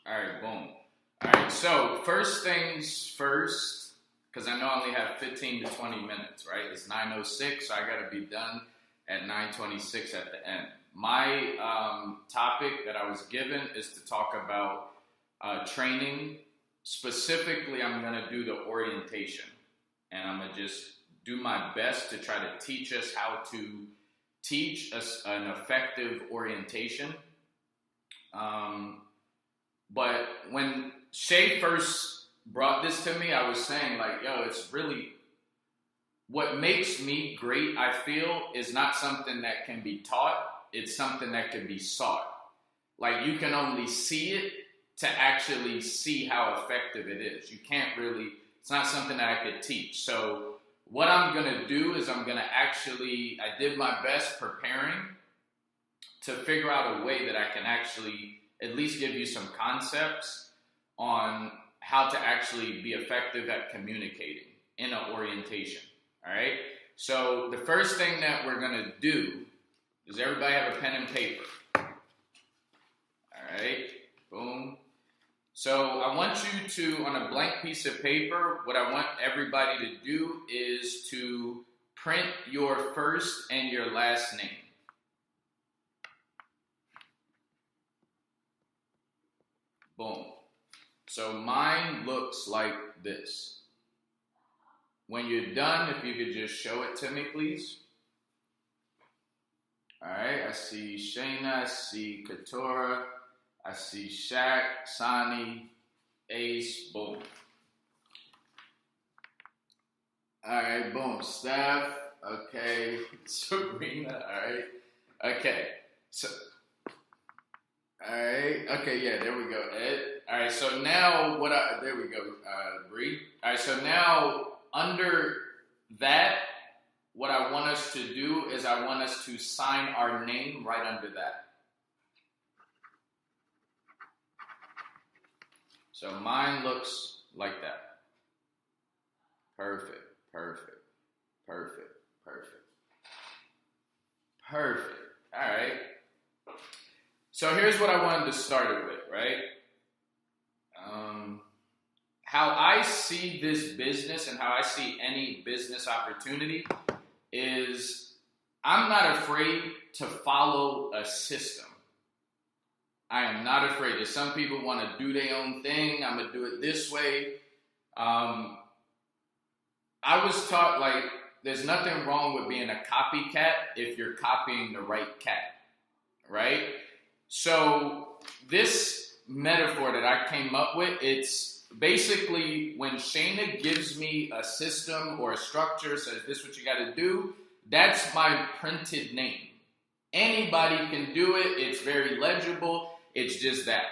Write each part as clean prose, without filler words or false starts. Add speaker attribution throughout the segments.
Speaker 1: All right, boom. All right, so first things first, because I know I only have 15 to 20 minutes, right? It's 9:06, so I got to be done at 9:26 at the end. My topic that I was given is to talk about training. Specifically, I'm going to do the orientation, and I'm going to just do my best to try to teach us how to teach us an effective orientation. But when Shay first brought this to me, I was saying like, yo, it's really what makes me great, I feel, is not something that can be taught. It's something that can be sought. Like you can only see it to actually see how effective it is. You can't really, it's not something that I could teach. So what I'm going to do is I did my best preparing to figure out a way that I can actually at least give you some concepts on how to actually be effective at communicating in an orientation. All right. So the first thing that we're going to do is everybody have a pen and paper. All right. Boom. So I want you to, on a blank piece of paper, what I want everybody to do is to print your first and your last name. Boom. So mine looks like this. When you're done, if you could just show it to me, please. All right, I see Shayna, I see Ketura, I see Shaq, Sani, Ace, boom. All right, boom. Steph, okay. Sabrina, all right. Okay, so, all right. Okay, yeah, there we go, Ed. All right, so now there we go, Bree. All right, so now under that, what I want us to do is I want us to sign our name right under that. So mine looks like that. Perfect, perfect, perfect, perfect, perfect. All right. So here's what I wanted to start it with, right? How I see this business and how I see any business opportunity is I'm not afraid to follow a system. I am not afraid. If some people want to do their own thing, I'm going to do it this way. I was taught, like, there's nothing wrong with being a copycat if you're copying the right cat, right? So this metaphor that I came up with, it's basically when Shayna gives me a system or a structure, says this is what you got to do, that's my printed name. Anybody can do it. It's very legible. It's just that.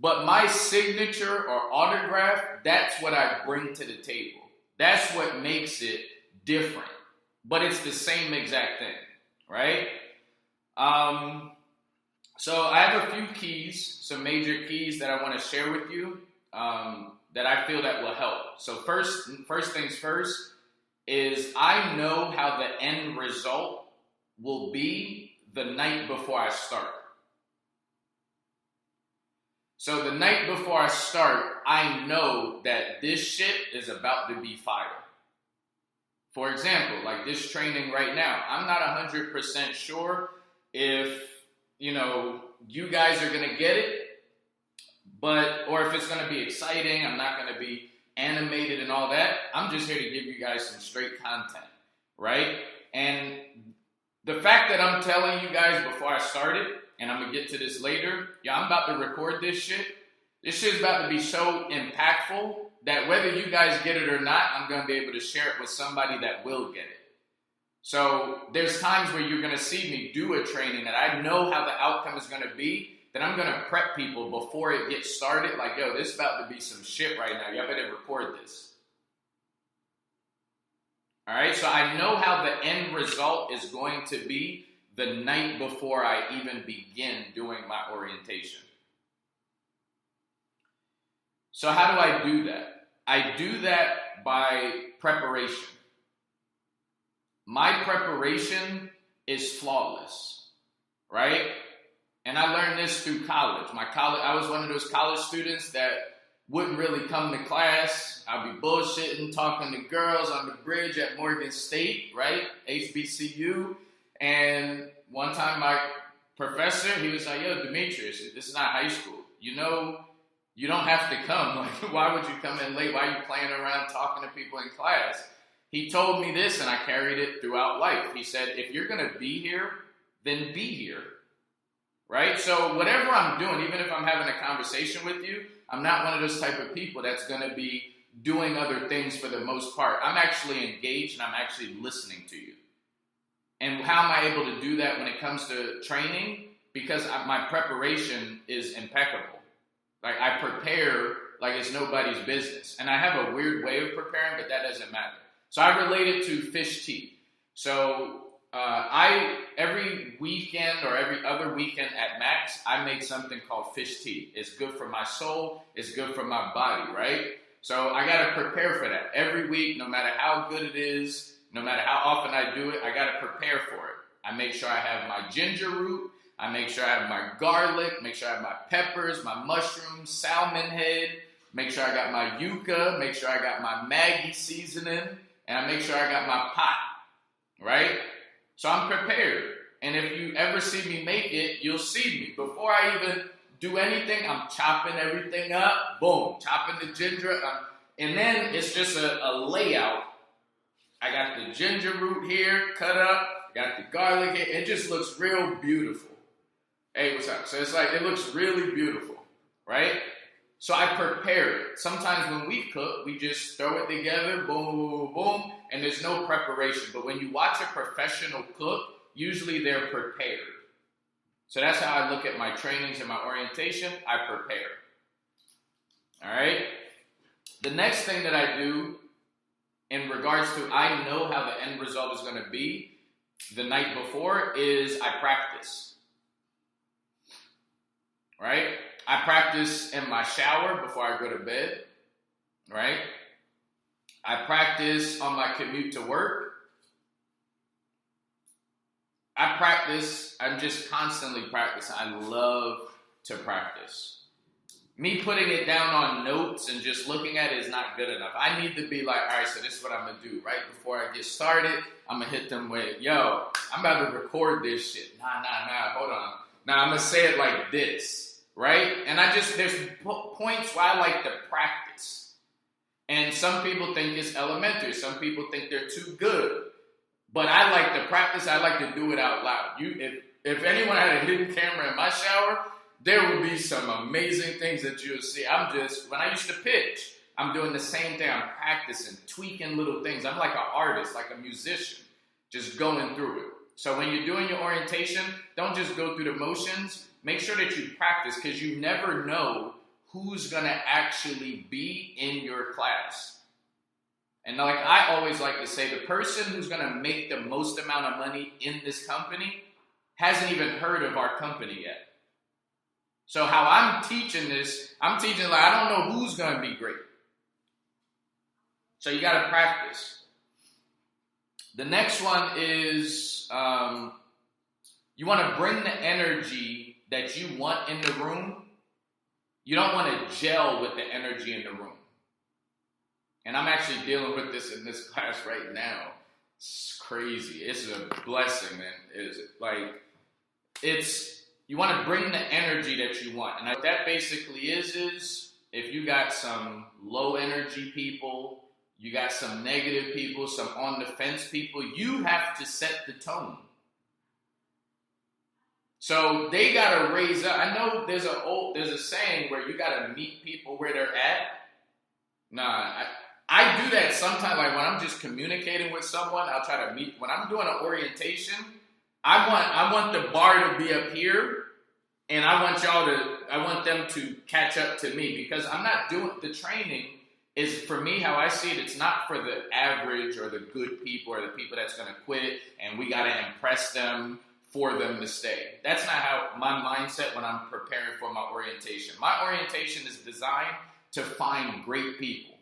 Speaker 1: But my signature or autograph, that's what I bring to the table. That's what makes it different. But it's the same exact thing, right? So I have a few keys, some major keys that I want to share with you that I feel that will help. So first things first is I know how the end result will be the night before I start. So the night before I start, I know that this shit is about to be fire. For example, like this training right now, I'm not 100% sure if, you guys are going to get it, or if it's going to be exciting. I'm not going to be animated and all that. I'm just here to give you guys some straight content, right? And the fact that I'm telling you guys before I started, and I'm going to get to this later, I'm about to record this shit. This shit's about to be so impactful that whether you guys get it or not, I'm going to be able to share it with somebody that will get it. So there's times where you're going to see me do a training that I know how the outcome is going to be, that I'm going to prep people before it gets started. Like, yo, this is about to be some shit right now. Y'all better record this. All right, so I know how the end result is going to be the night before I even begin doing my orientation. So how do I do that? I do that by preparation. My preparation is flawless, right? And I learned this through college. I was one of those college students that wouldn't really come to class. I'd be bullshitting, talking to girls on the bridge at Morgan State, right? HBCU. And one time my professor, he was like, yo, Demetrius, this is not high school. You know, you don't have to come. Like, why would you come in late? Why are you playing around talking to people in class? He told me this, and I carried it throughout life. He said, if you're going to be here, then be here. Right? So whatever I'm doing, even if I'm having a conversation with you, I'm not one of those type of people that's going to be doing other things for the most part. I'm actually engaged and I'm actually listening to you. And how am I able to do that when it comes to training? Because my preparation is impeccable. Like, I prepare like it's nobody's business. And I have a weird way of preparing, but that doesn't matter. So I relate it to fish tea. So every weekend or every other weekend at Max, I make something called fish tea. It's good for my soul. It's good for my body, right? So I got to prepare for that every week, no matter how good it is, no matter how often I do it, I got to prepare for it. I make sure I have my ginger root. I make sure I have my garlic. Make sure I have my peppers, my mushrooms, salmon head. Make sure I got my yucca. Make sure I got my Maggie seasoning. And I make sure I got my pot, right? So I'm prepared. And if you ever see me make it, you'll see me. Before I even do anything, I'm chopping everything up. Boom, chopping the ginger up. And then it's just a layout. I got the ginger root here cut up. Got the garlic here. It just looks real beautiful. Hey, what's up? So it's like, it looks really beautiful, right? So I prepare it. Sometimes when we cook, we just throw it together, boom, boom, boom, boom, and there's no preparation. But when you watch a professional cook, usually they're prepared. So that's how I look at my trainings and my orientation. I prepare. All right? The next thing that I do in regards to I know how the end result is going to be the night before is I practice. Right? I practice in my shower before I go to bed, right? I practice on my commute to work. I'm just constantly practicing. I love to practice. Me putting it down on notes and just looking at it is not good enough. I need to be like, all right, so this is what I'm going to do, right? Before I get started, I'm going to hit them with, yo, I'm about to record this shit. Nah, hold on. Now I'm going to say it like this. Right? And there's points where I like to practice. And some people think it's elementary. Some people think they're too good. But I like to practice. I like to do it out loud. If anyone had a hidden camera in my shower, there would be some amazing things that you'll see. When I used to pitch, I'm doing the same thing. I'm practicing, tweaking little things. I'm like an artist, like a musician, just going through it. So when you're doing your orientation, don't just go through the motions. Make sure that you practice, because you never know who's going to actually be in your class. And like I always like to say, the person who's going to make the most amount of money in this company hasn't even heard of our company yet. So how I'm teaching this, I'm teaching like I don't know who's going to be great. So you got to practice. The next one is you want to bring the energy that you want in the room. You don't want to gel with the energy in the room. And I'm actually dealing with this in this class right now. It's crazy. It's a blessing, man. You want to bring the energy that you want. And what that basically is if you got some low energy people, you got some negative people, some on the fence people, you have to set the tone. So they got to raise up. I know there's a saying where you got to meet people where they're at. Nah, I do that sometimes. Like when I'm just communicating with someone, I'll try to meet. When I'm doing an orientation, I want the bar to be up here, and I want them to catch up to me, because I'm not doing the training. Is for me, how I see it, it's not for the average or the good people or the people that's going to quit and we got to impress them for them to stay. That's not how my mindset when I'm preparing for my orientation. My orientation is designed to find great people.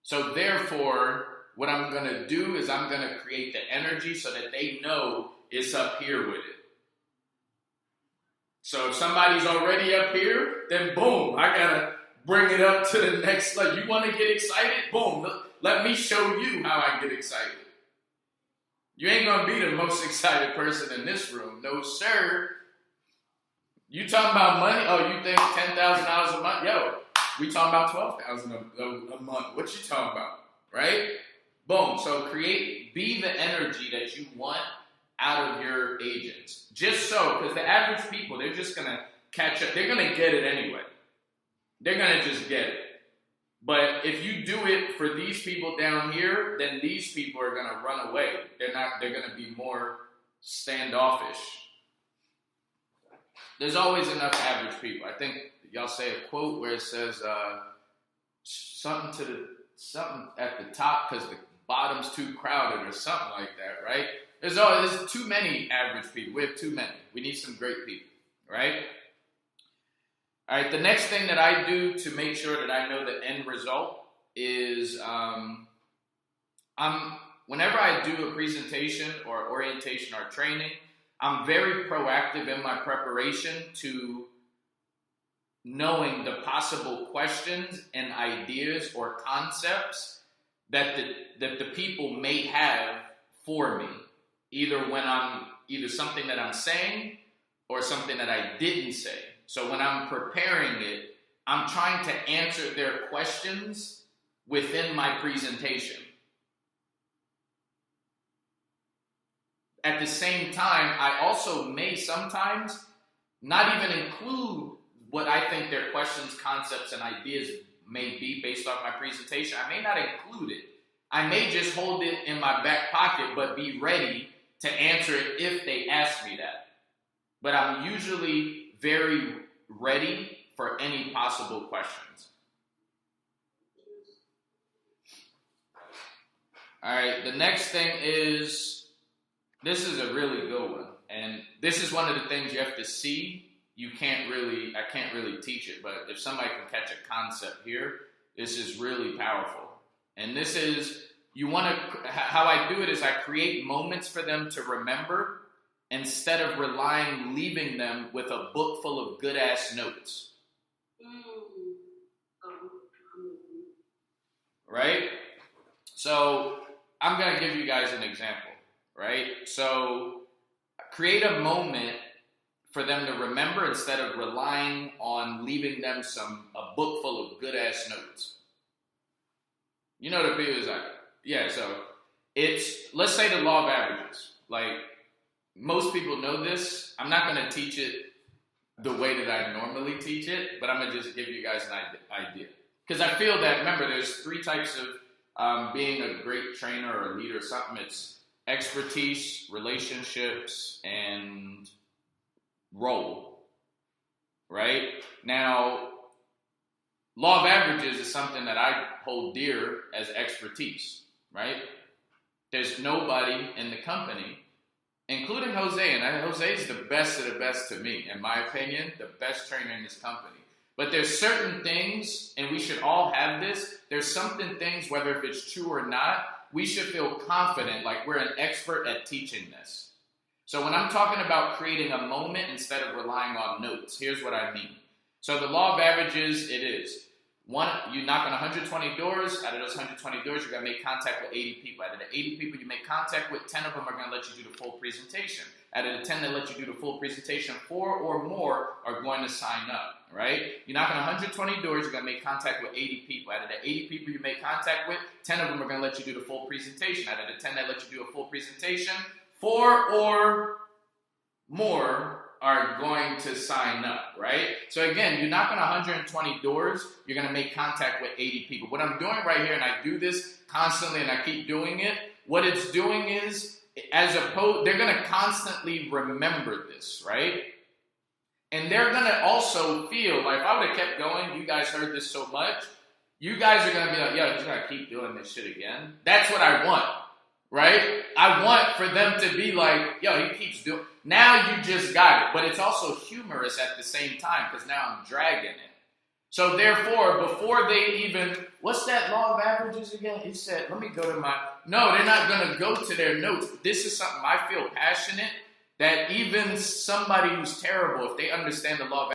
Speaker 1: So therefore, what I'm going to do is I'm going to create the energy so that they know it's up here with it. So if somebody's already up here, then boom, I gotta bring it up to the next level. You want to get excited? Boom, let me show you how I get excited. You ain't gonna be the most excited person in this room, no sir. You talking about money? Oh, you think $10,000 a month? Yo, we talking about $12,000 a month. What you talking about, right? Boom. So be the energy that you want out of your agents. Just so, because the average people, they're just going to catch up. They're going to get it anyway. They're going to just get it. But if you do it for these people down here, then these people are going to run away. They're going to be more standoffish. There's always enough average people. I think y'all say a quote where it says something at the top because the bottom's too crowded or something like that, right? There's too many average people. We have too many. We need some great people, right? All right, the next thing that I do to make sure that I know the end result is whenever I do a presentation or orientation or training, I'm very proactive in my preparation to knowing the possible questions and ideas or concepts that the people may have for me, either something that I'm saying or something that I didn't say. So when I'm preparing it, I'm trying to answer their questions within my presentation. At the same time, I also may sometimes not even include what I think their questions, concepts, and ideas may be based off my presentation. I may not include it. I may just hold it in my back pocket, but be ready to answer it if they ask me that. But I'm usually very ready for any possible questions. All right, the next thing is, this is a really good one. And this is one of the things you have to see. I can't really teach it, but if somebody can catch a concept here, this is really powerful. And this is, how I do it is I create moments for them to remember instead of leaving them with a book full of good ass notes. Right? So I'm going to give you guys an example, right? So create a moment for them to remember instead of relying on leaving them a book full of good ass notes. You know the people is like, yeah, so let's say the law of averages. Like, most people know this. I'm not going to teach it the way that I normally teach it, but I'm going to just give you guys an idea. Because I feel that, remember, there's 3 types of being a great trainer or a leader or something. It's expertise, relationships, and role, right? Now, law of averages is something that I hold dear as expertise, right? There's nobody in the company, including Jose, and Jose is the best of the best to me, in my opinion, the best trainer in this company. But there's certain things, and we should all have this, there's something things, whether if it's true or not, we should feel confident, like we're an expert at teaching this. So when I'm talking about creating a moment instead of relying on notes, here's what I mean. So the law of averages, it is, you knock on 120 doors. Out of those 120 doors, you're going to make contact with 80 people. Out of the 80 people you make contact with, 10 of them are going to let you do the full presentation. Out of the 10 that let you do the full presentation, 4 or more are going to sign up, right? You knock on 120 doors, you're going to make contact with 80 people. Out of the 80 people you make contact with, 10 of them are going to let you do the full presentation. Out of the 10 that let you do a full presentation, 4 or more are going to sign up, right? So again, you knock on 120 doors, you're going to make contact with 80 people. What I'm doing right here, and I do this constantly and I keep doing it, what it's doing is, they're going to constantly remember this, right? And they're going to also feel, like if I would have kept going, you guys heard this so much, you guys are going to be like, yo, he's going to keep doing this shit again. That's what I want, right? I want for them to be like, yo, he keeps doing. Now you just got it. But it's also humorous at the same time because now I'm dragging it. So therefore, before they even, what's that law of averages again? He said, let me go to no, they're not going to go to their notes. This is something I feel passionate that even somebody who's terrible, if they understand the law of